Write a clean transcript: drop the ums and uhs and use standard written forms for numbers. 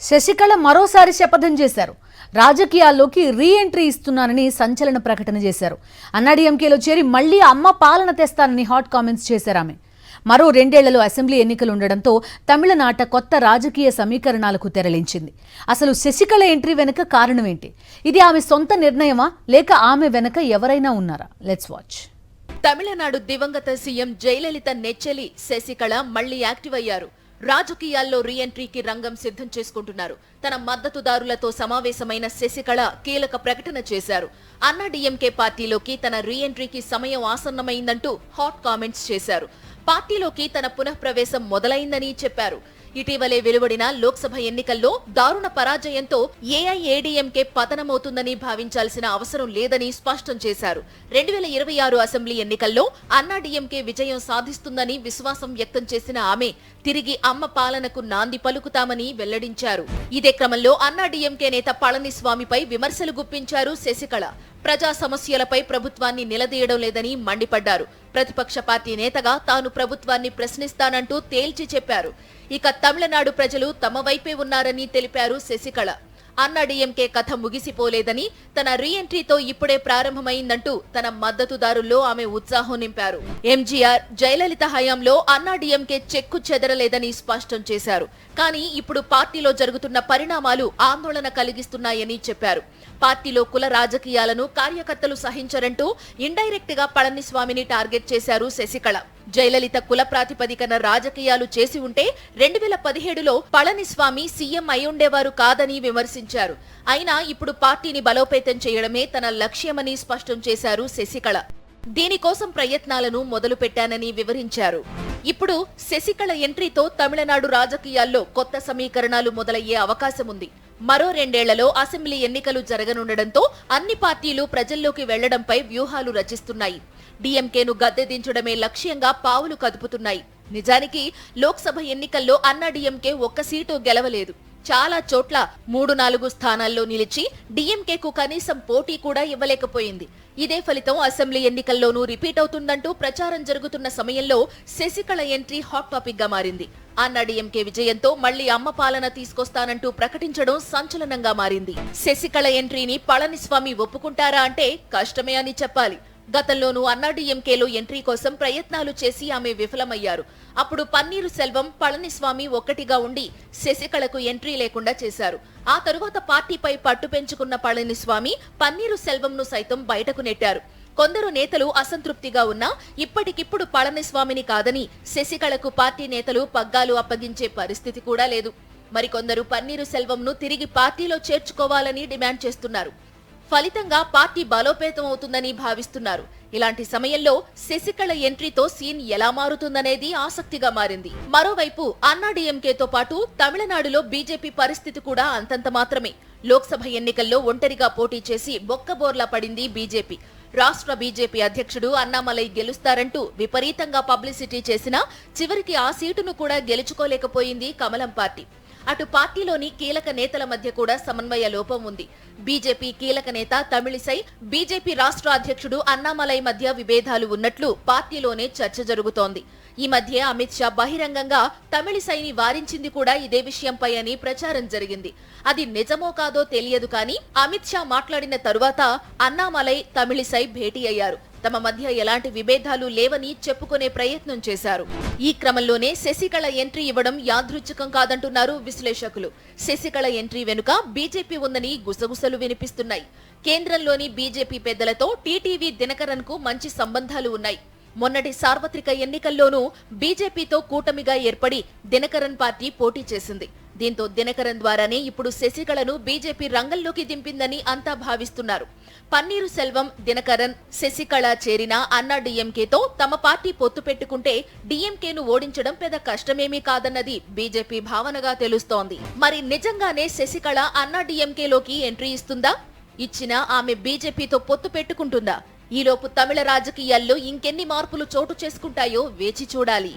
శశికళ మరోసారి శపథం చేశారు. రాజకీయాల్లోకి రీ ఎంట్రీ ఇస్తున్నానని సంచలన ప్రకటన చేశారు. అన్నాడీఎంకేలో చేరి మళ్లీ అమ్మ పాలన తెస్తానని హాట్ కామెంట్స్ చేశారు ఆమె. మరో 2 ఏళ్లలో అసెంబ్లీ ఎన్నికలు ఉండడంతో తమిళనాట కొత్త రాజకీయ సమీకరణాలకు తెరలించింది. అసలు శశికళ ఎంట్రీ వెనుక కారణమేంటి? ఇది ఆమె సొంత నిర్ణయమా లేక ఆమె వెనుక ఎవరైనా ఉన్నారా? Let's watch. తమిళనాడు దివంగత సీఎం జయలలిత నెచ్చెలి శశికళ మళ్లీ యాక్టివ్ అయ్యారు. రాజకీయాల్లో రీ ఎంట్రీకి రంగం సిద్ధం చేసుకుంటున్నారు. తన మద్దతుదారులతో సమావేశమైన శశికళ కీలక ప్రకటన చేశారు. అన్నాడీఎంకే పార్టీలోకి తన రీ ఎంట్రీకి సమయం ఆసన్నమైందంటూ హాట్ కామెంట్స్ చేశారు. పార్టీలోకి తన పునఃప్రవేశం మొదలైందని చెప్పారు. ఇటీవలే వెలువడిన లోక్సభ ఎన్నికల్లో దారుణ పరాజయంతో ఏఐఏడీఎంకే పతనమవుతుందని భావించాల్సిన అవసరం లేదని స్పష్టం చేశారు. 2026 అసెంబ్లీ ఎన్నికల్లో అన్నాడీఎంకే విజయం సాధిస్తుందని విశ్వాసం వ్యక్తం చేసిన ఆమె తిరిగి అమ్మ పాలనకు నాంది పలుకుతామని వెల్లడించారు. ఇదే క్రమంలో అన్నాడీఎంకే నేత పళనిస్వామిపై విమర్శలు గుప్పించారు శశికళ. ప్రజా సమస్యలపై ప్రభుత్వాన్ని నిలదీయడం లేదని మండిపడ్డారు. ప్రతిపక్ష పార్టీ నేతగా తాను ప్రభుత్వాన్ని ప్రశ్నిస్తానంటూ తేల్చి చెప్పారు. ఇక తమిళనాడు ప్రజలు తమ వైపే ఉన్నారని తెలిపారు శశికళ. అన్నాడీఎంకే కథ ముగిసిపోలేదని, తన రీ ఎంట్రీతో ఇప్పుడే ప్రారంభమైందంటూ తన మద్దతుదారుల్లో ఆమె ఉత్సాహం నింపారు. ఎంజీఆర్, జయలలిత హయాంలో అన్నాడీఎంకే చెక్కు చెదరలేదని స్పష్టం చేశారు. కానీ ఇప్పుడు పార్టీలో జరుగుతున్న పరిణామాలు ఆందోళన కలిగిస్తున్నాయని చెప్పారు. పార్టీలో కుల రాజకీయాలను కార్యకర్తలు సహించరంటూ ఇండైరెక్ట్ గా పళనిస్వామిని టార్గెట్ చేశారు శశికళ. జయలలిత కుల ప్రాతిపదికన రాజకీయాలు చేసి ఉంటే 2017లో పళనిస్వామి సీఎం అయి ఉండేవారు కాదని విమర్శించారు. అయినా ఇప్పుడు పార్టీని బలోపేతం చేయడమే తన లక్ష్యమని స్పష్టం చేశారు శశికళ. దీనికోసం ప్రయత్నాలను మొదలుపెట్టానని వివరించారు. ఇప్పుడు శశికళ ఎంట్రీతో తమిళనాడు రాజకీయాల్లో కొత్త సమీకరణాలు మొదలయ్యే అవకాశం ఉంది. మరో 2 ఏళ్లలో అసెంబ్లీ ఎన్నికలు జరగనుండడంతో అన్ని పార్టీలు ప్రజల్లోకి వెళ్లడంపై వ్యూహాలు రచిస్తున్నాయి. డీఎంకేను గద్దెదించడమే లక్ష్యంగా పావులు కదుపుతున్నాయి. నిజానికి లోక్సభ ఎన్నికల్లో అన్నాడీఎంకే ఒక్క సీటు గెలవలేదు. చాలా చోట్ల 3-4 స్థానాల్లో నిలిచి డీఎంకేకు కనీసం పోటీ కూడా ఇవ్వలేకపోయింది. ఇదే ఫలితం అసెంబ్లీ ఎన్నికల్లోనూ రిపీట్ అవుతుందంటూ ప్రచారం జరుగుతున్న సమయంలో శశికళ ఎంట్రీ హాట్ టాపిక్ గా మారింది. అన్నాడీఎంకే విజయంతో మళ్లీ అమ్మ పాలన తీసుకొస్తానంటూ ప్రకటించడం సంచలనంగా మారింది. శశికళ ఎంట్రీని పళనిస్వామి ఒప్పుకుంటారా అంటే కష్టమే అని చెప్పాలి. గతంలోనూ అన్నాడీఎంకేలో ఎంట్రీ కోసం ప్రయత్నాలు చేసి ఆమె విఫలమయ్యారు. అప్పుడు పన్నీరు సెల్వం, పళనిస్వామి ఒక్కటిగా ఉండి శశికళకు ఎంట్రీ లేకుండా చేశారు. ఆ తరువాత పార్టీపై పట్టు పెంచుకున్న పళనిస్వామి పన్నీరు సెల్వంను సైతం బయటకు నెట్టారు. కొందరు నేతలు అసంతృప్తిగా ఉన్నా ఇప్పటికిప్పుడు పళనిస్వామిని కాదని శశికళకు పార్టీ నేతలు పగ్గాలు అప్పగించే పరిస్థితి కూడా లేదు. మరికొందరు పన్నీరు సెల్వంను తిరిగి పార్టీలో చేర్చుకోవాలని డిమాండ్ చేస్తున్నారు. ఫలితంగా పార్టీ బలోపేతం అవుతుందని భావిస్తున్నారు. ఇలాంటి సమయంలో శశికళ ఎంట్రీతో సీన్ ఎలా మారుతుందనేది ఆసక్తిగా మారింది. మరోవైపు అన్నాడీఎంకేతో పాటు తమిళనాడులో బీజేపీ పరిస్థితి కూడా అంతంత మాత్రమే. లోక్సభ ఎన్నికల్లో ఒంటరిగా పోటీ చేసి బొక్కబోర్లా పడింది బీజేపీ. రాష్ట్ర బీజేపీ అధ్యక్షుడు అన్నామలై గెలుస్తారంటూ విపరీతంగా పబ్లిసిటీ చేసినా చివరికి ఆ సీటును కూడా గెలుచుకోలేకపోయింది కమలం పార్టీ. అటు పార్టీలోని కీలక నేతల మధ్య కూడా సమన్వయ లోపం ఉంది. బీజేపీ కీలక నేత తమిళిసై, బీజేపీ రాష్ట్ర అధ్యక్షుడు అన్నామలై మధ్య విభేదాలు ఉన్నట్లు పార్టీలోనే చర్చ జరుగుతోంది. ఈ మధ్య అమిత్ షా బహిరంగంగా తమిళిసైని వారించింది కూడా ఇదే విషయంపై అని ప్రచారం జరిగింది. అది నిజమో కాదో తెలియదు కానీ అమిత్ షా మాట్లాడిన తరువాత అన్నామలై, తమిళిసై భేటీ అయ్యారు. తమ మధ్య ఎలాంటి విభేదాలు లేవని చెప్పుకునే ప్రయత్నం చేశారు. ఈ క్రమంలోనే శశికళ ఎంట్రీ ఇవ్వడం యాదృచ్ఛికం కాదంటున్నారు విశ్లేషకులు. శశికళ ఎంట్రీ వెనుక బీజేపీ ఉందని గుసగుసలు వినిపిస్తున్నాయి. కేంద్రంలోని బీజేపీ పెద్దలతో టీటీవీ దినకరన్ కు మంచి సంబంధాలు ఉన్నాయి. మొన్నటి సార్వత్రిక ఎన్నికల్లోనూ బీజేపీతో కూటమిగా ఏర్పడి దినకరన్ పార్టీ పోటీ చేసింది. దీంతో దినకరన్ ద్వారానే ఇప్పుడు శశికళను బీజేపీ రంగంలోకి దింపిందని అంతా భావిస్తున్నారు. పన్నీరు సెల్వం, దినకరన్, శశికళ చేరిన అన్నాడీఎంకేతో తమ పార్టీ పొత్తు పెట్టుకుంటే డీఎంకేను ఓడించడం పెద్ద కష్టమేమీ కాదన్నది బీజేపీ భావనగా తెలుస్తోంది. మరి నిజంగానే శశికళ అన్నాడీఎంకేలోకి ఎంట్రీ ఇస్తుందా? ఇచ్చినా ఆమె బీజేపీతో పొత్తు పెట్టుకుంటుందా? ఈలోపు తమిళ రాజకీయాల్లో ఇంకెన్ని మార్పులు చోటు చేసుకుంటాయో వేచి చూడాలి.